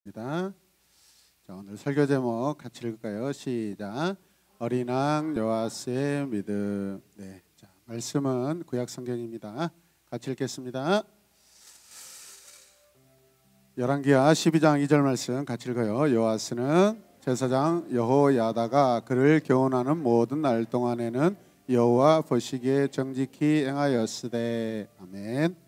입니다. 자, 오늘 설교 제목 같이 읽을까요? 시작. 어린 왕 요아스의 믿음. 네, 자, 말씀은 구약 성경입니다. 같이 읽겠습니다. 열왕기하 12장 2절 말씀 같이 읽어요. 요아스는 제사장 여호야다가 그를 교훈하는 모든 날 동안에는 여호와 보시기에 정직히 행하였으되. 아멘.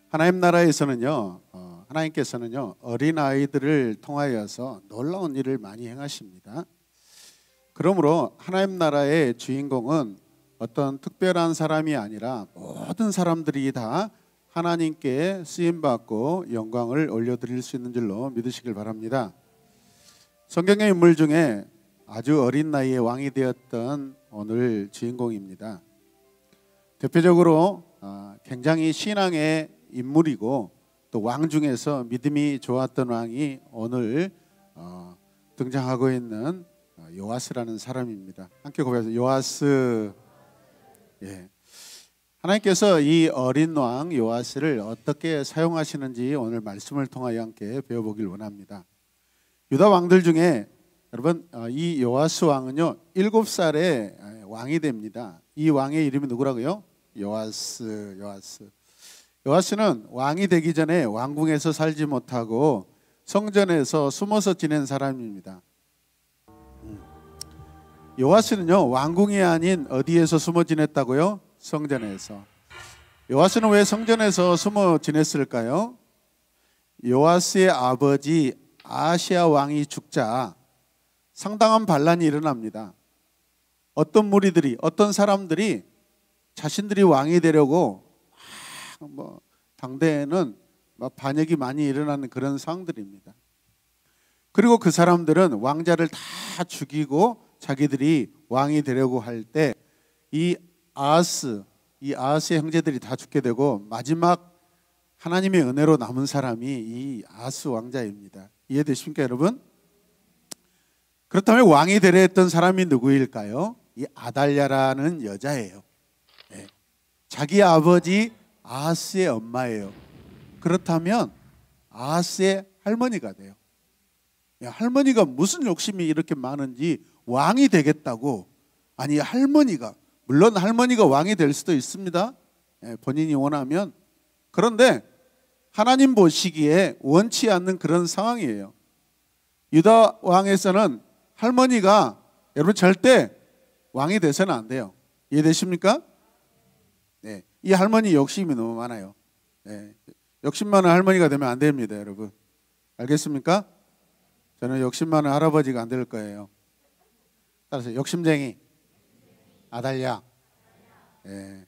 하나님 나라에서는요, 하나님께서는요 어린 아이들을 통하여서 놀라운 일을 많이 행하십니다. 그러므로 하나님 나라의 주인공은 어떤 특별한 사람이 아니라 모든 사람들이 다 하나님께 쓰임 받고 영광을 올려드릴 수 있는 줄로 믿으시길 바랍니다. 성경의 인물 중에 아주 어린 나이에 왕이 되었던 오늘 주인공입니다. 대표적으로 굉장히 신앙의 인물이고 또 왕 중에서 믿음이 좋았던 왕이 오늘 등장하고 있는 요아스라는 사람입니다. 함께 고백해서 요아스. 예. 하나님께서 이 어린 왕 요아스를 어떻게 사용하시는지 오늘 말씀을 통하여 함께 배워보길 원합니다. 유다 왕들 중에 여러분 이 요아스 왕은요 7살에 왕이 됩니다. 이 왕의 이름이 누구라고요? 요아스. 요아스는 왕이 되기 전에 왕궁에서 살지 못하고 성전에서 숨어서 지낸 사람입니다. 요아스는요 왕궁이 아닌 어디에서 숨어 지냈다고요? 성전에서. 요아스는 왜 성전에서 숨어 지냈을까요? 요아스의 아버지 아시아 왕이 죽자 상당한 반란이 일어납니다. 어떤 무리들이, 어떤 사람들이 자신들이 왕이 되려고 당대에는 반역이 많이 일어나는 그런 상황들입니다. 그리고 그 사람들은 왕자를 다 죽이고 자기들이 왕이 되려고 할 때 이 아하스의 형제들이 다 죽게 되고 마지막 하나님의 은혜로 남은 사람이 이 아하스 왕자입니다. 이해되십니까 여러분? 그렇다면 왕이 되려 했던 사람이 누구일까요? 이 아달랴라는 여자예요. 네. 자기 아버지 아하스의 엄마예요. 그렇다면 아하스의 할머니가 돼요. 할머니가 무슨 욕심이 이렇게 많은지 왕이 되겠다고. 아니 할머니가, 물론 할머니가 왕이 될 수도 있습니다. 본인이 원하면. 그런데 하나님 보시기에 원치 않는 그런 상황이에요. 유다 왕에서는 할머니가 여러분 절대 왕이 돼서는 안 돼요. 이해되십니까? 네. 이 할머니 욕심이 너무 많아요. 네. 욕심 많은 할머니가 되면 안 됩니다, 여러분. 알겠습니까? 저는 욕심 많은 할아버지가 안 될 거예요. 따라서 욕심쟁이 아달랴. 네.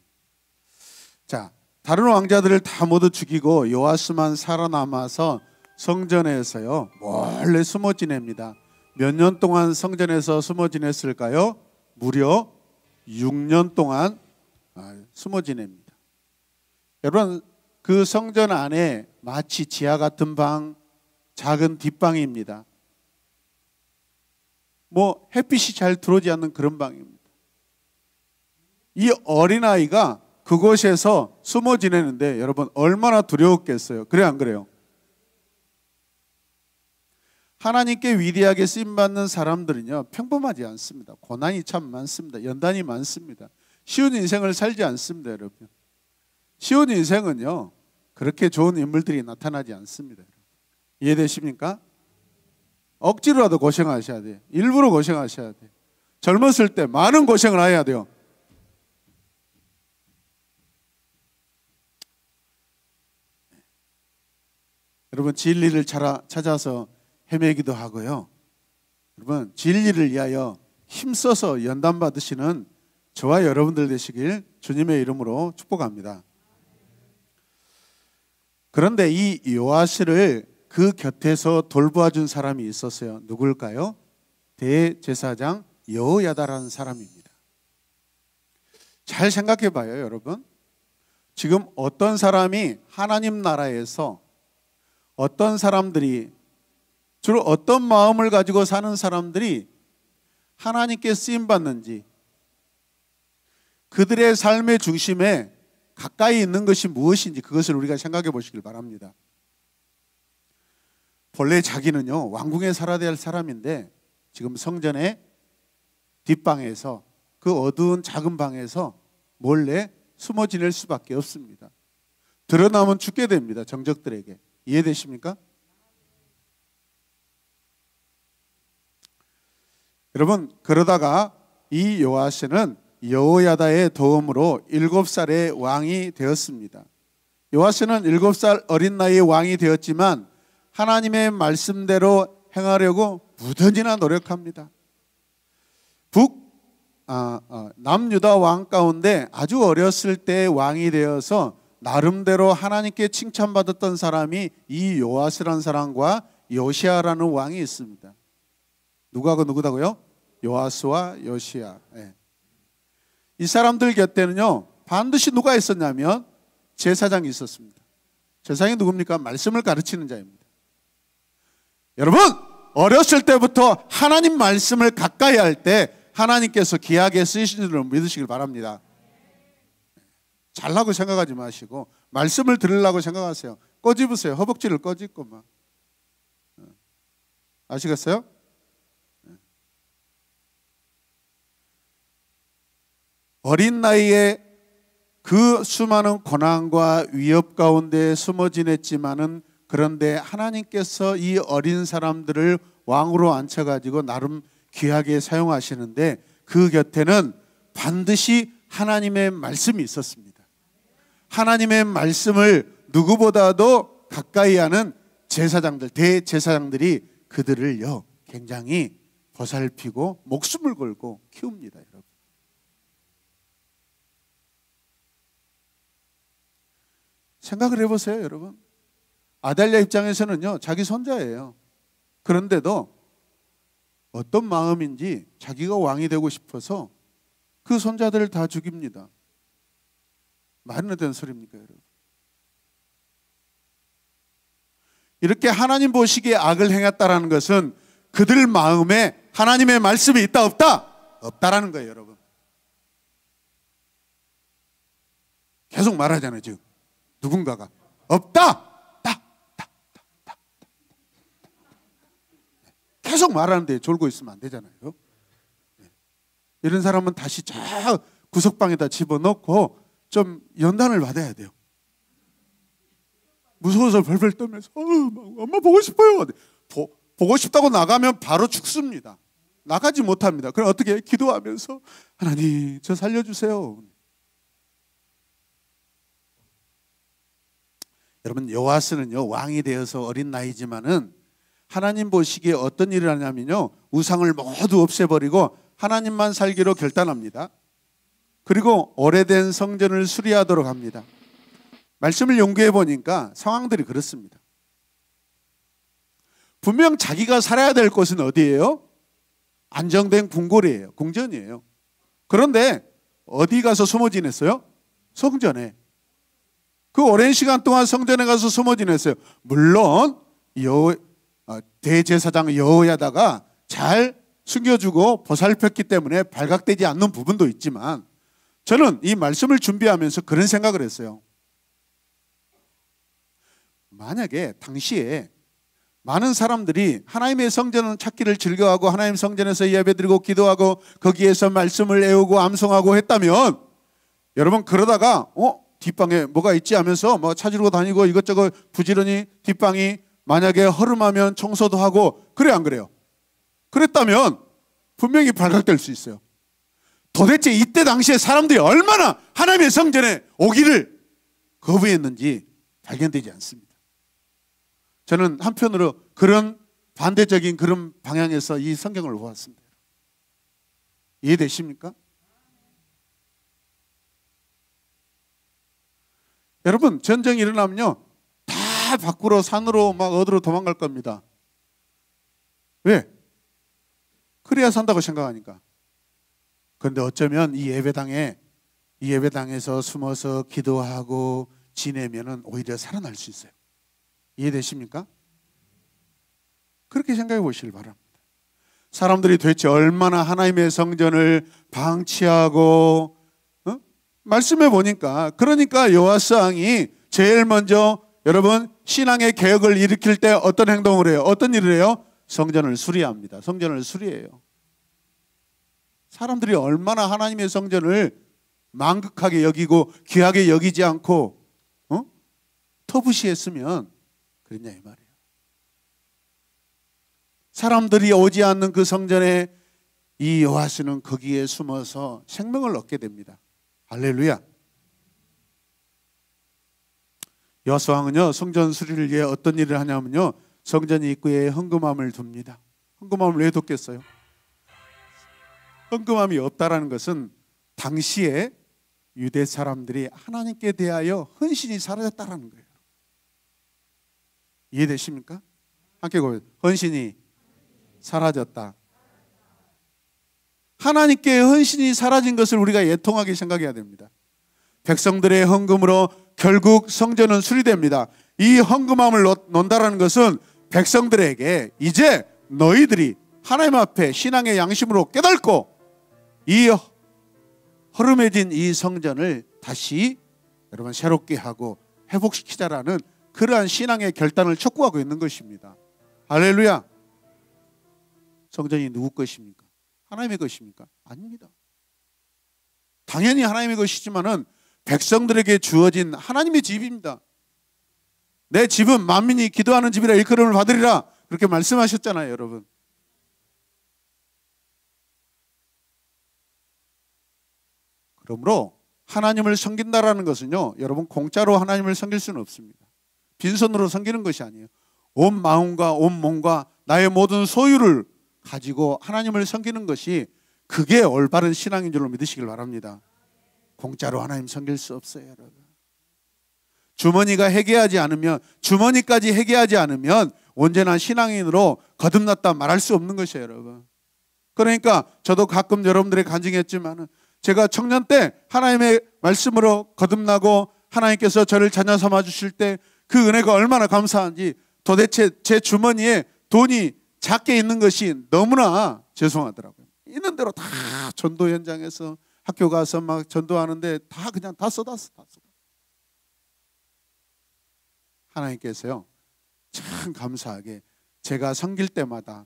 자, 다른 왕자들을 다 모두 죽이고 요아스만 살아남아서 성전에서요 몰래 숨어 지냅니다. 몇 년 동안 성전에서 숨어 지냈을까요? 무려 6년 동안 숨어 지냅니다. 여러분 그 성전 안에 마치 지하 같은 방, 작은 뒷방입니다. 햇빛이 잘 들어오지 않는 그런 방입니다. 이 어린아이가 그곳에서 숨어 지내는데 여러분 얼마나 두려웠겠어요. 그래요 안 그래요? 하나님께 위대하게 쓰임받는 사람들은요 평범하지 않습니다. 고난이 참 많습니다. 연단이 많습니다. 쉬운 인생을 살지 않습니다. 여러분 쉬운 인생은요 그렇게 좋은 인물들이 나타나지 않습니다. 이해되십니까? 억지로라도 고생하셔야 돼요. 일부러 고생하셔야 돼요. 젊었을 때 많은 고생을 해야 돼요. 여러분 진리를 찾아서 헤매기도 하고요. 여러분 진리를 위하여 힘써서 연단 받으시는 저와 여러분들 되시길 주님의 이름으로 축복합니다. 그런데 이 요아스를 그 곁에서 돌보아준 사람이 있었어요. 누굴까요? 대제사장 여호야다라는 사람입니다. 잘 생각해 봐요 여러분. 지금 어떤 사람이 하나님 나라에서 어떤 사람들이 주로 어떤 마음을 가지고 사는 사람들이 하나님께 쓰임받는지 그들의 삶의 중심에 가까이 있는 것이 무엇인지 그것을 우리가 생각해 보시길 바랍니다. 본래 자기는요 왕궁에 살아야 될 사람인데 지금 성전의 뒷방에서 그 어두운 작은 방에서 몰래 숨어 지낼 수밖에 없습니다. 드러나면 죽게 됩니다. 정적들에게. 이해되십니까? 여러분, 그러다가 이 요아스는 여호야다의 도움으로 7살의 왕이 되었습니다. 요아스는 7살 어린 나이에 왕이 되었지만 하나님의 말씀대로 행하려고 무던히나 노력합니다. 남유다 왕 가운데 아주 어렸을 때 왕이 되어서 나름대로 하나님께 칭찬받았던 사람이 이 요아스라는 사람과 요시아라는 왕이 있습니다. 누구하고 누구다고요? 요아스와 요시아. 네. 이 사람들 곁에는요 반드시 누가 있었냐면 제사장이 있었습니다. 제사장이 누굽니까? 말씀을 가르치는 자입니다. 여러분, 어렸을 때부터 하나님 말씀을 가까이 할 때 하나님께서 귀하게 쓰시는 줄 믿으시길 바랍니다. 잘라고 생각하지 마시고 말씀을 들으려고 생각하세요. 꼬집으세요. 허벅지를 꼬집고 막. 아시겠어요? 어린 나이에 그 수많은 고난과 위협 가운데 숨어 지냈지만은 그런데 하나님께서 이 어린 사람들을 왕으로 앉혀가지고 나름 귀하게 사용하시는데 그 곁에는 반드시 하나님의 말씀이 있었습니다. 하나님의 말씀을 누구보다도 가까이 하는 제사장들, 대제사장들이 그들을요 굉장히 보살피고 목숨을 걸고 키웁니다. 여러분, 생각을 해보세요. 여러분, 아달랴 입장에서는요 자기 손자예요. 그런데도 어떤 마음인지 자기가 왕이 되고 싶어서 그 손자들을 다 죽입니다. 말은 된 소리입니까, 여러분? 이렇게 하나님 보시기에 악을 행했다라는 것은 그들 마음에 하나님의 말씀이 있다 없다? 없다라는 거예요. 여러분, 계속 말하잖아요. 지금 누군가가 없다! 계속 말하는데 졸고 있으면 안 되잖아요. 이런 사람은 다시 저 구석방에다 집어넣고 좀 연단을 받아야 돼요. 무서워서 벌벌 떨면서 엄마 보고 싶어요. 보고 싶다고 나가면 바로 죽습니다. 나가지 못합니다. 그럼 어떻게 해요? 기도하면서 하나님 저 살려주세요. 여러분, 요아스는요 왕이 되어서 어린 나이지만은 하나님 보시기에 어떤 일을 하냐면요 우상을 모두 없애버리고 하나님만 살기로 결단합니다. 그리고 오래된 성전을 수리하도록 합니다. 말씀을 연구해 보니까 상황들이 그렇습니다. 분명 자기가 살아야 될 곳은 어디예요? 안정된 궁궐이에요. 궁전이에요. 그런데 어디 가서 숨어 지냈어요? 성전에. 그 오랜 시간 동안 성전에 가서 숨어 지냈어요. 물론 대제사장 여호야다가 잘 숨겨주고 보살폈기 때문에 발각되지 않는 부분도 있지만 저는 이 말씀을 준비하면서 그런 생각을 했어요. 만약에 당시에 많은 사람들이 하나님의 성전을 찾기를 즐거워하고 하나님 성전에서 예배드리고 기도하고 거기에서 말씀을 외우고 암송하고 했다면 여러분, 그러다가 뒷방에 뭐가 있지 하면서 뭐 찾으러 다니고 이것저것 부지런히 뒷방이 만약에 허름하면 청소도 하고 그래 안 그래요? 그랬다면 분명히 발각될 수 있어요. 도대체 이때 당시에 사람들이 얼마나 하나님의 성전에 오기를 거부했는지 발견되지 않습니다. 저는 한편으로 그런 반대적인 그런 방향에서 이 성경을 보았습니다. 이해되십니까? 여러분, 전쟁이 일어나면요 다 밖으로 산으로 막 어디로 도망갈 겁니다. 왜? 그래야 산다고 생각하니까. 그런데 어쩌면 이 예배당에서 숨어서 기도하고 지내면은 오히려 살아날 수 있어요. 이해되십니까? 그렇게 생각해 보시길 바랍니다. 사람들이 도대체 얼마나 하나님의 성전을 방치하고 말씀해 보니까 그러니까 여호와스 왕이 제일 먼저 여러분 신앙의 개혁을 일으킬 때 어떤 행동을 해요? 어떤 일을 해요? 성전을 수리합니다. 성전을 수리해요. 사람들이 얼마나 하나님의 성전을 망극하게 여기고 귀하게 여기지 않고 터부시했으면 그랬냐 이 말이에요. 사람들이 오지 않는 그 성전에 이 여호와스는 거기에 숨어서 생명을 얻게 됩니다. 할렐루야. 여호와스 왕은요 성전 수리를 위해 어떤 일을 하냐면요 성전 입구에 헌금함을 둡니다. 헌금함을 왜 뒀겠어요? 헌금함이 없다라는 것은 당시에 유대 사람들이 하나님께 대하여 헌신이 사라졌다라는 거예요. 이해되십니까? 함께 고백해요. 헌신이 사라졌다. 하나님께 헌신이 사라진 것을 우리가 애통하게 생각해야 됩니다. 백성들의 헌금으로 결국 성전은 수리됩니다. 이 헌금함을 놓는다는 것은 백성들에게 이제 너희들이 하나님 앞에 신앙의 양심으로 깨닫고 이 허름해진 이 성전을 다시 여러분 새롭게 하고 회복시키자라는 그러한 신앙의 결단을 촉구하고 있는 것입니다. 할렐루야. 성전이 누구 것입니까? 하나님의 것입니까? 아닙니다. 당연히 하나님의 것이지만은 백성들에게 주어진 하나님의 집입니다. 내 집은 만민이 기도하는 집이라 일컬음을 받으리라 그렇게 말씀하셨잖아요, 여러분. 그러므로 하나님을 섬긴다라는 것은요, 여러분 공짜로 하나님을 섬길 수는 없습니다. 빈손으로 섬기는 것이 아니에요. 온 마음과 온 몸과 나의 모든 소유를 가지고 하나님을 섬기는 것이 그게 올바른 신앙인 줄로 믿으시길 바랍니다. 공짜로 하나님 섬길 수 없어요, 여러분. 주머니가 회개하지 않으면, 주머니까지 회개하지 않으면 언제나 신앙인으로 거듭났다 말할 수 없는 것이에요, 여러분. 그러니까 저도 가끔 여러분들이 간증했지만은 제가 청년 때 하나님의 말씀으로 거듭나고 하나님께서 저를 자녀 삼아 주실 때 그 은혜가 얼마나 감사한지 도대체 제 주머니에 돈이 작게 있는 것이 너무나 죄송하더라고요. 있는 대로 다 전도 현장에서 학교 가서 막 전도하는데 다 그냥 다 쏟았어. 하나님께서요 참 감사하게 제가 섬길 때마다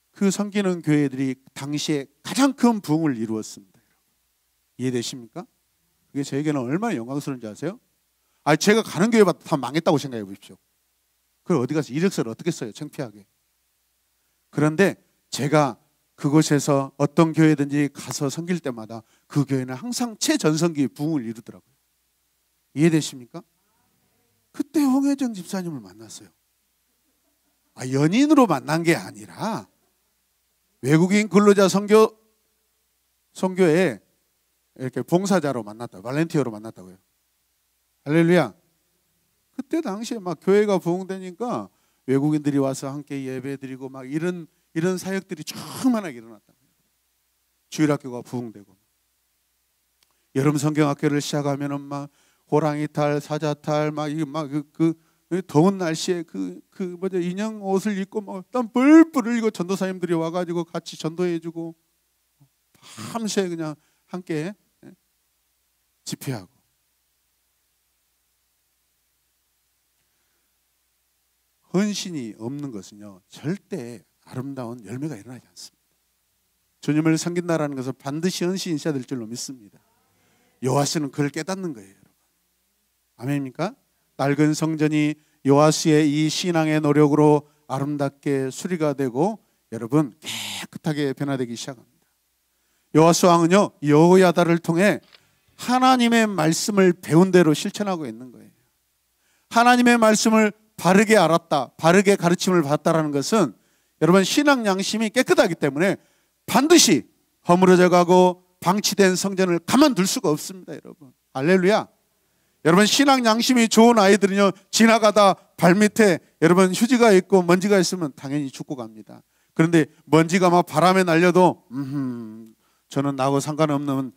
그 섬기는 교회들이 당시에 가장 큰 부흥을 이루었습니다. 이해되십니까? 그게 저에게는 얼마나 영광스러운지 아세요? 제가 가는 교회마다 다 망했다고 생각해 보십시오. 그걸 어디 가서 이력서를 어떻게 써요? 창피하게. 그런데 제가 그곳에서 어떤 교회든지 가서 섬길 때마다 그 교회는 항상 최전성기의 부흥을 이루더라고요. 이해되십니까? 그때 홍혜정 집사님을 만났어요. 연인으로 만난 게 아니라 외국인 근로자 선교에 이렇게 봉사자로 만났다, 발렌티어로 만났다고요. 할렐루야. 그때 당시에 막 교회가 부흥되니까 외국인들이 와서 함께 예배드리고 막 이런 사역들이 충만하게 일어났다. 주일학교가 부흥되고. 여름 성경학교를 시작하면은 막 호랑이 탈, 사자 탈, 그 더운 날씨에 인형 옷을 입고 막 땀 뻘뻘 흘리고 전도사님들이 와가지고 같이 전도해주고 밤새 그냥 함께 집회하고. 헌신이 없는 것은요 절대 아름다운 열매가 일어나지 않습니다. 주님을 섬긴다라는 것은 반드시 헌신이 있어야 될 줄로 믿습니다. 요아스는 그걸 깨닫는 거예요, 여러분. 아멘입니까? 낡은 성전이 요아스의 이 신앙의 노력으로 아름답게 수리가 되고 여러분 깨끗하게 변화되기 시작합니다. 요아스 왕은요 여호야다를 통해 하나님의 말씀을 배운 대로 실천하고 있는 거예요. 하나님의 말씀을 바르게 알았다, 바르게 가르침을 받았다라는 것은 여러분 신앙 양심이 깨끗하기 때문에 반드시 허물어져 가고 방치된 성전을 가만둘 수가 없습니다, 여러분. 할렐루야. 여러분 신앙 양심이 좋은 아이들은요 지나가다 발밑에 여러분 휴지가 있고 먼지가 있으면 당연히 죽고 갑니다. 그런데 먼지가 막 바람에 날려도 저는 나하고 상관없는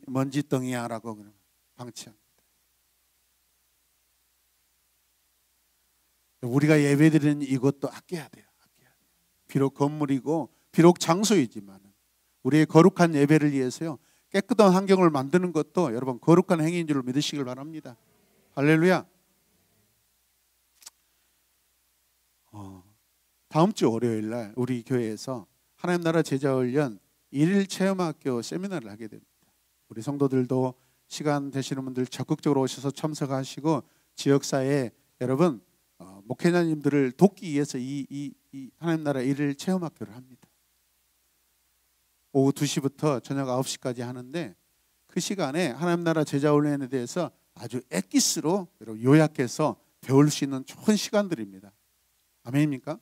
먼지덩이야 라고 방치합니다. 우리가 예배드리는 이것도 아껴야 돼요. 비록 건물이고 비록 장소이지만 우리의 거룩한 예배를 위해서요 깨끗한 환경을 만드는 것도 여러분 거룩한 행위인 줄 믿으시길 바랍니다. 할렐루야. 다음 주 월요일 날 우리 교회에서 하나님 나라 제자훈련 1일 체험학교 세미나를 하게 됩니다. 우리 성도들도 시간 되시는 분들 적극적으로 오셔서 참석하시고 지역사회에 여러분 목회자님들을 돕기 위해서 이 하나님 나라 1일 체험학교를 합니다. 오후 2시부터 저녁 9시까지 하는데 그 시간에 하나님 나라 제자훈련에 대해서 아주 엑기스로 요약해서 배울 수 있는 좋은 시간들입니다. 아멘입니까?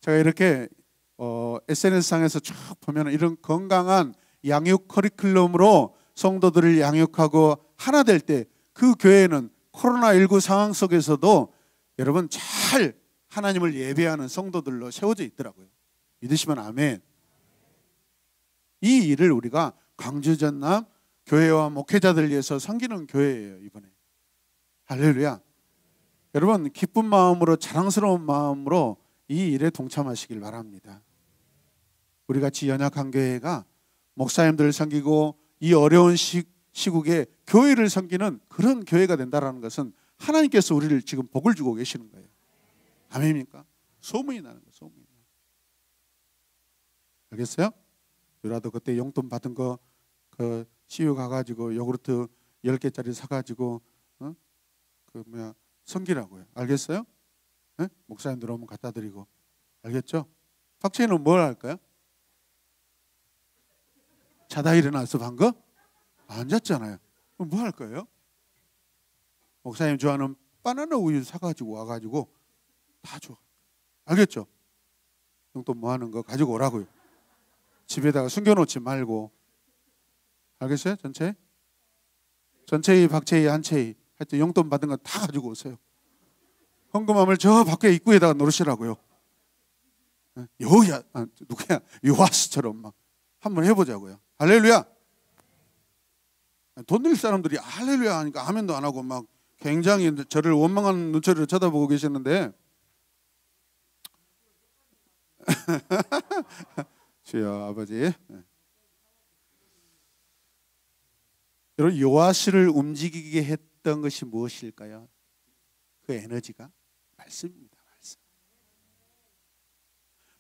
제가 이렇게 SNS상에서 쭉 보면 이런 건강한 양육 커리큘럼으로 성도들을 양육하고 하나 될 때 그 교회는 코로나19 상황 속에서도 여러분 잘 하나님을 예배하는 성도들로 세워져 있더라고요. 믿으시면 아멘. 이 일을 우리가 광주 전남 교회와 목회자들 위해서 섬기는 교회예요. 이번에 할렐루야. 여러분 기쁜 마음으로 자랑스러운 마음으로 이 일에 동참하시길 바랍니다. 우리 같이 연약한 교회가 목사님들을 섬기고 이 어려운 시국에 교회를 섬기는 그런 교회가 된다는 것은 하나님께서 우리를 지금 복을 주고 계시는 거예요. 아멘입니까? 소문이 나는 거예요. 소문이. 알겠어요? 유라도 그때 용돈 받은 거 그 CU 가가지고 요구르트 10개짜리 사가지고 섬기라고요. 알겠어요? 네? 목사님들 오면 갖다 드리고. 알겠죠? 박채희는 뭘 할까요? 자다 일어나서 방금? 안 잤잖아요. 그럼 뭐 할 거예요? 목사님 좋아하는 바나나 우유 사가지고 와가지고 다 줘. 알겠죠? 용돈 뭐 하는 거 가지고 오라고요. 집에다가 숨겨놓지 말고. 알겠어요? 전체희, 박채희, 한채희 하여튼 용돈 받은 거 다 가지고 오세요. 헌금함을 저 밖에 입구에다가 놓으시라고요. 누구야? 요하스처럼 막 한번 해보자고요. 할렐루야. 돈 낼 사람들이 할렐루야 하니까 아멘도 안 하고 막 굉장히 저를 원망하는 눈초리로 쳐다보고 계시는데 주여 아버지. 여러분 요아스를 움직이게 했던 것이 무엇일까요? 그 에너지가 말씀입니다.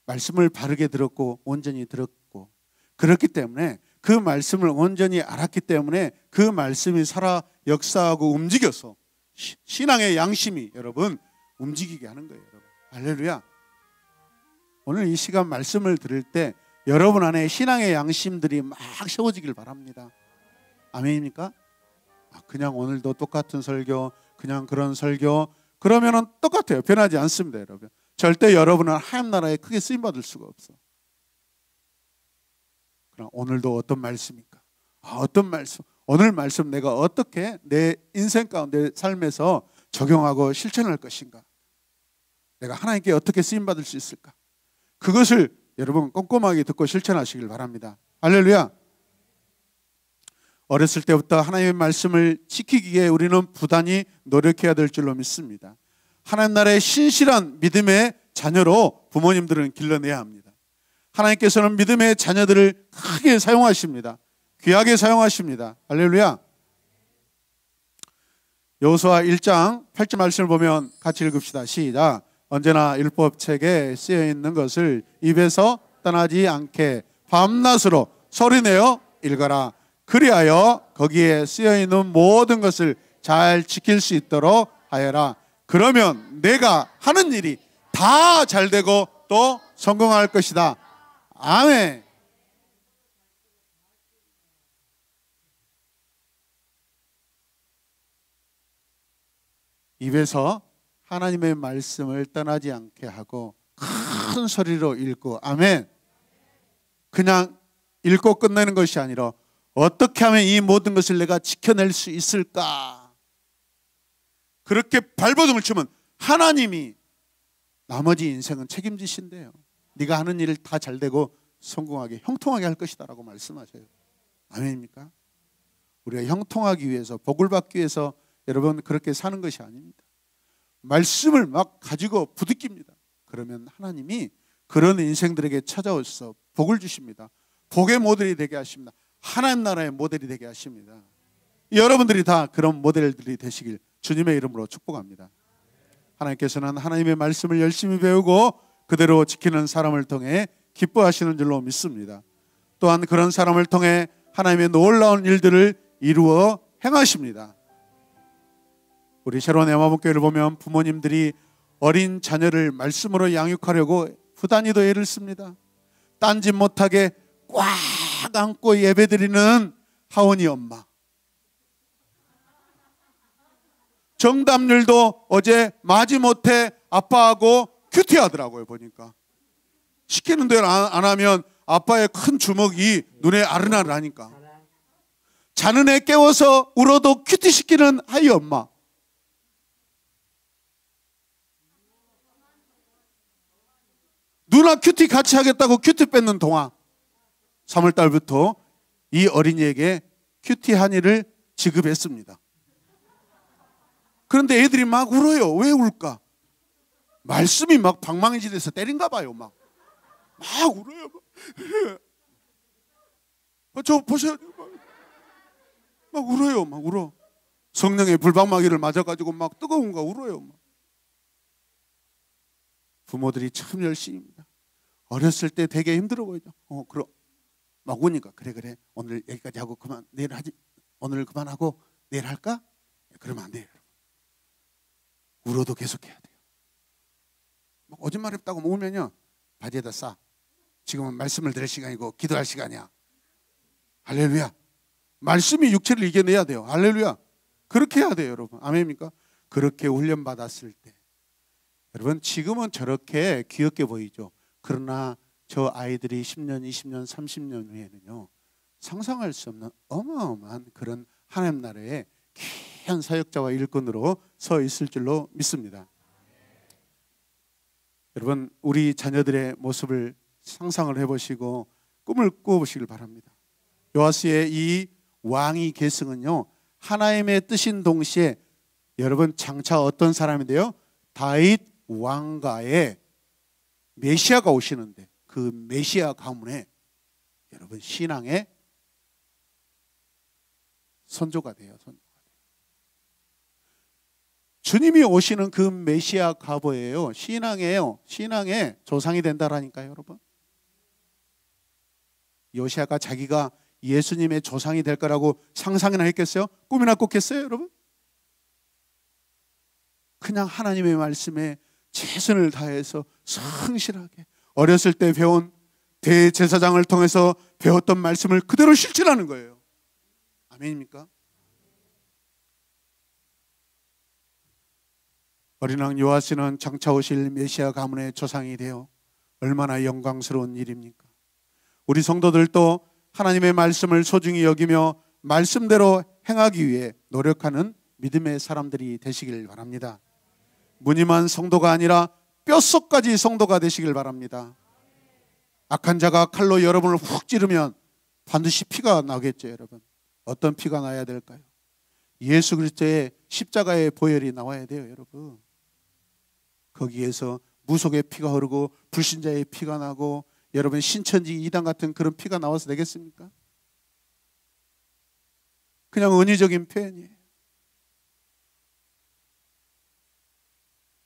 말씀을 바르게 들었고 온전히 들었고 그렇기 때문에 그 말씀을 온전히 알았기 때문에 그 말씀이 살아 역사하고 움직여서 신앙의 양심이 여러분 움직이게 하는 거예요. 여러분. 할렐루야. 오늘 이 시간 말씀을 들을 때 여러분 안에 신앙의 양심들이 막 세워지길 바랍니다. 아멘입니까? 그냥 오늘도 똑같은 설교, 그냥 그런 설교 그러면은 똑같아요. 변하지 않습니다, 여러분. 절대 여러분은 하나님 나라에 크게 쓰임 받을 수가 없어. 그럼 오늘도 어떤 말씀입니까? 어떤 말씀? 오늘 말씀 내가 어떻게 내 인생 가운데 삶에서 적용하고 실천할 것인가? 내가 하나님께 어떻게 쓰임 받을 수 있을까? 그것을 여러분 꼼꼼하게 듣고 실천하시길 바랍니다. 할렐루야. 어렸을 때부터 하나님의 말씀을 지키기 위해 우리는 부단히 노력해야 될 줄로 믿습니다. 하나님 나라의 신실한 믿음의 자녀로 부모님들은 길러내야 합니다. 하나님께서는 믿음의 자녀들을 크게 사용하십니다. 귀하게 사용하십니다. 할렐루야. 여호수아 1장 8절 말씀을 보면 같이 읽읍시다. 시작. 언제나 율법책에 쓰여있는 것을 입에서 떠나지 않게 밤낮으로 소리내어 읽어라. 그리하여 거기에 쓰여있는 모든 것을 잘 지킬 수 있도록 하여라. 그러면 내가 하는 일이 다 잘되고 또 성공할 것이다. 아멘. 입에서 하나님의 말씀을 떠나지 않게 하고 큰 소리로 읽고 아멘. 그냥 읽고 끝내는 것이 아니라 어떻게 하면 이 모든 것을 내가 지켜낼 수 있을까? 그렇게 발버둥을 치면 하나님이 나머지 인생은 책임지신대요. 네가 하는 일을 다 잘되고 성공하게 형통하게 할 것이다 라고 말씀하셔요. 아멘입니까? 우리가 형통하기 위해서 복을 받기 위해서 여러분 그렇게 사는 것이 아닙니다. 말씀을 막 가지고 부딪힙니다. 그러면 하나님이 그런 인생들에게 찾아오셔서 복을 주십니다. 복의 모델이 되게 하십니다. 하나님 나라의 모델이 되게 하십니다. 여러분들이 다 그런 모델들이 되시길 주님의 이름으로 축복합니다. 하나님께서는 하나님의 말씀을 열심히 배우고 그대로 지키는 사람을 통해 기뻐하시는 줄로 믿습니다. 또한 그런 사람을 통해 하나님의 놀라운 일들을 이루어 행하십니다. 우리 새로운 애마복교회를 보면 부모님들이 어린 자녀를 말씀으로 양육하려고 부단히도 애를 씁니다. 딴짓 못하게 꽉 안고 예배드리는 하원이 엄마. 정답률도 어제 마지못해 아빠하고 큐티하더라고요. 보니까 시키는 대로 안 하면 아빠의 큰 주먹이 눈에 아른아른하니까 자는 애 깨워서 울어도 큐티 시키는 아이 엄마. 누나 큐티 같이 하겠다고 큐티 뺏는 동화. 3월달부터 이 어린이에게 큐티 한이를 지급했습니다. 그런데 애들이 막 울어요. 왜 울까? 말씀이 막 방망이질해서 때린가 봐요. 막 울어요. 저 보세요. 막 울어요. 막 울어. 성령의 불방마귀를 맞아가지고 막 뜨거운가 울어요. 막. 부모들이 참 열심입니다. 어렸을 때 되게 힘들어 보이죠. 그럼 막 오니까 그래 오늘 여기까지 하고 그만 내일 하지. 오늘 그만하고 내일 할까? 그러면 안 돼요. 울어도 계속해야 돼요. 막 거짓말 했다고 울면요 바지에다 싸. 지금은 말씀을 들을 시간이고 기도할 시간이야. 할렐루야. 말씀이 육체를 이겨내야 돼요. 할렐루야. 그렇게 해야 돼요, 여러분. 아멘입니까? 그렇게 훈련받았을 때 여러분 지금은 저렇게 귀엽게 보이죠. 그러나 저 아이들이 10년, 20년, 30년 후에는요 상상할 수 없는 어마어마한 그런 하나님 나라의 귀한 사역자와 일꾼으로 서 있을 줄로 믿습니다. 여러분 우리 자녀들의 모습을 상상을 해보시고 꿈을 꾸어보시길 바랍니다. 요아스의 이 왕위 계승은요 하나님의 뜻인 동시에 여러분 장차 어떤 사람인데요 다윗 왕가에 메시아가 오시는데 그 메시아 가문에 여러분 신앙의 선조가 돼요. 주님이 오시는 그 메시아 가보예요. 신앙이에요. 신앙의 조상이 된다라니까요, 여러분. 요시아가 자기가 예수님의 조상이 될 거라고 상상이나 했겠어요? 꿈이나 꿨겠어요, 여러분? 그냥 하나님의 말씀에 최선을 다해서 성실하게 어렸을 때 배운 대제사장을 통해서 배웠던 말씀을 그대로 실천하는 거예요. 아멘입니까? 어린왕 요아스는 장차 오실 메시아 가문의 조상이 되어 얼마나 영광스러운 일입니까? 우리 성도들도 하나님의 말씀을 소중히 여기며 말씀대로 행하기 위해 노력하는 믿음의 사람들이 되시길 바랍니다. 무늬만 성도가 아니라 뼛속까지 성도가 되시길 바랍니다. 악한 자가 칼로 여러분을 훅 찌르면 반드시 피가 나겠죠, 여러분. 어떤 피가 나야 될까요? 예수 그리스도의 십자가의 보혈이 나와야 돼요, 여러분. 거기에서 무속의 피가 흐르고 불신자의 피가 나고 여러분 신천지 이단 같은 그런 피가 나와서 되겠습니까? 그냥 은유적인 표현이에요.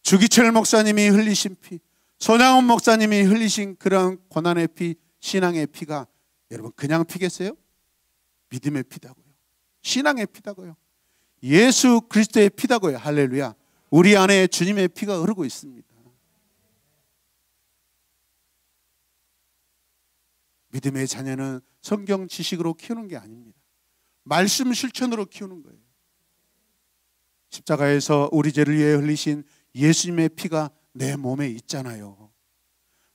주기철 목사님이 흘리신 피, 손양원 목사님이 흘리신 그런 고난의 피, 신앙의 피가 여러분 그냥 피겠어요? 믿음의 피다고요. 신앙의 피다고요. 예수 그리스도의 피다고요. 할렐루야. 우리 안에 주님의 피가 흐르고 있습니다. 믿음의 자녀는 성경 지식으로 키우는 게 아닙니다. 말씀 실천으로 키우는 거예요. 십자가에서 우리 죄를 위해 흘리신 예수님의 피가 내 몸에 있잖아요.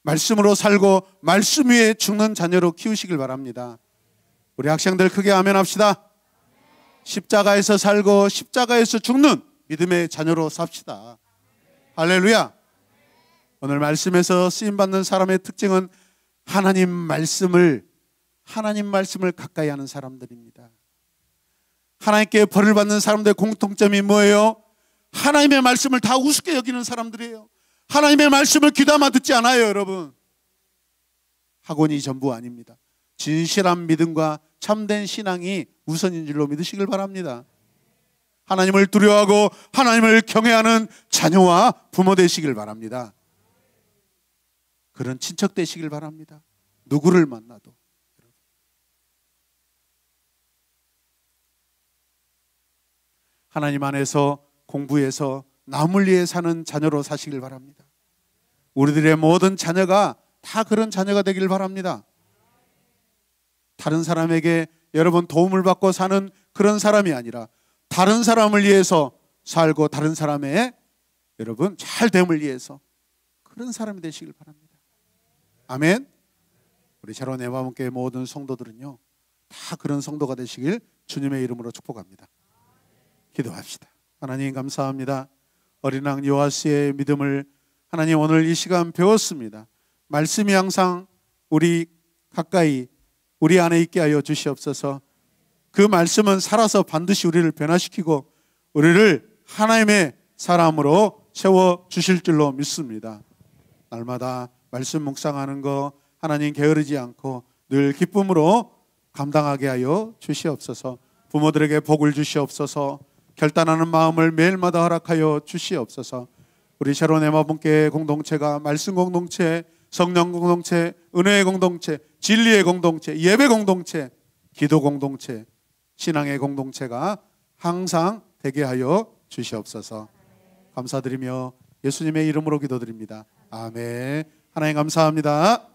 말씀으로 살고 말씀 위에 죽는 자녀로 키우시길 바랍니다. 우리 학생들 크게 아멘 합시다. 십자가에서 살고 십자가에서 죽는 믿음의 자녀로 삽시다. 할렐루야. 오늘 말씀에서 쓰임받는 사람의 특징은 하나님 말씀을 가까이 하는 사람들입니다. 하나님께 벌을 받는 사람들의 공통점이 뭐예요? 하나님의 말씀을 다 우습게 여기는 사람들이에요. 하나님의 말씀을 귀담아 듣지 않아요, 여러분. 학원이 전부 아닙니다. 진실한 믿음과 참된 신앙이 우선인 줄로 믿으시길 바랍니다. 하나님을 두려워하고 하나님을 경외하는 자녀와 부모 되시길 바랍니다. 그런 친척 되시길 바랍니다. 누구를 만나도. 하나님 안에서 공부해서 남을 위해 사는 자녀로 사시길 바랍니다. 우리들의 모든 자녀가 다 그런 자녀가 되길 바랍니다. 다른 사람에게 여러분 도움을 받고 사는 그런 사람이 아니라 다른 사람을 위해서 살고 다른 사람의 여러분 잘됨을 위해서 그런 사람이 되시길 바랍니다. 아멘. 우리 샤론 애화문교회 모든 성도들은요 다 그런 성도가 되시길 주님의 이름으로 축복합니다. 기도합시다. 하나님 감사합니다. 어린왕 요아스의 믿음을 하나님 오늘 이 시간 배웠습니다. 말씀이 항상 우리 가까이 우리 안에 있게 하여 주시옵소서. 그 말씀은 살아서 반드시 우리를 변화시키고 우리를 하나님의 사람으로 세워주실 줄로 믿습니다. 날마다 말씀 묵상하는 거 하나님 게으르지 않고 늘 기쁨으로 감당하게 하여 주시옵소서. 부모들에게 복을 주시옵소서. 결단하는 마음을 매일마다 허락하여 주시옵소서. 우리 샤론 애화문교회 공동체가 말씀 공동체, 성령 공동체, 은혜의 공동체, 진리의 공동체, 예배 공동체, 기도 공동체, 신앙의 공동체가 항상 되게 하여 주시옵소서. 감사드리며 예수님의 이름으로 기도드립니다. 아멘. 하나님 감사합니다.